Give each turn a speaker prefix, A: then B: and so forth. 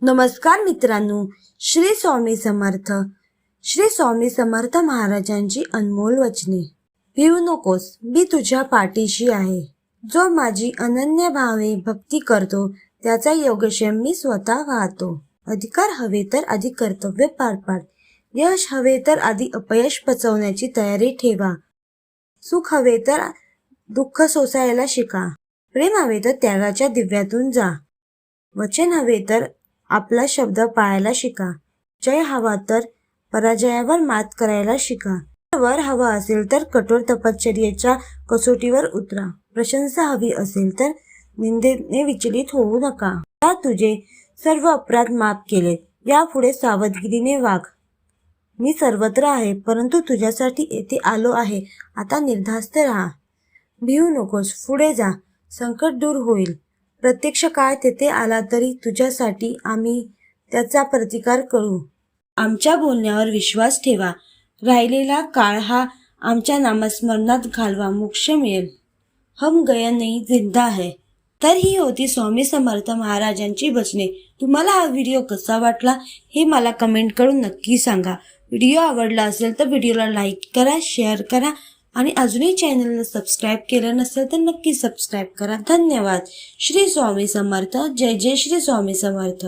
A: नमस्कार मित्रांनो, श्री स्वामी समर्थ. श्री स्वामी समर्थ महाराजांची अनमोल वचने. भिवू नकोस, मी तुझ्या पाठीशी आहे. जो माझी अनन्य भावे भक्ती करतो त्याचा योगक्षेम मी स्वतः वाहतो. अधिकार हवे तर आधी कर्तव्य पार पाड. यश हवे तर आधी अपयश पचवण्याची तयारी ठेवा. सुख हवे तर दुःख सोसायला शिका. प्रेम हवे तर त्यागाच्या दिव्यातून जा. वचन हवे तर आपला शब्द पाळायला शिका. जय हवा तर पराजयावर मात करायला शिका. वर हवा असेल तर कठोर तपश्चर्येच्या कसोटीवर उतरा. प्रशंसा हवी असेल तर निंदेने विचलित होऊ नका. आता तुझे सर्व अपराध माफ केलेत, यापुढे सावधगिरीने वाग. मी सर्वत्र आहे, परंतु तुझ्यासाठी येथे आलो आहे. आता निर्धास्त राहा. भिवू नकोस, पुढे जा. संकट दूर होईल. प्रत्यक्ष काळ तेथे आला तरी तुझ्यासाठी आम्ही त्याचा प्रतिकार करू. आमच्या बोलण्यावर विश्वास ठेवा. राहिलेला काळ हा आमच्या नामस्मरणात घालवा. मोक्ष मिळेल. हम गया नहीं जिंदा है. तर ही होती स्वामी समर्थ महाराजांची वचने. तुम्हाला हा व्हिडिओ कसा वाटला हे मला कमेंट करून नक्की सांगा. व्हिडिओ आवडला असेल तर व्हिडिओला लाईक करा, शेअर करा आणि अजूनही चॅनलला सबस्क्राईब केलं नसेल तर नक्की सबस्क्राईब करा. धन्यवाद. श्री स्वामी समर्थ. जय जय श्री स्वामी समर्थ.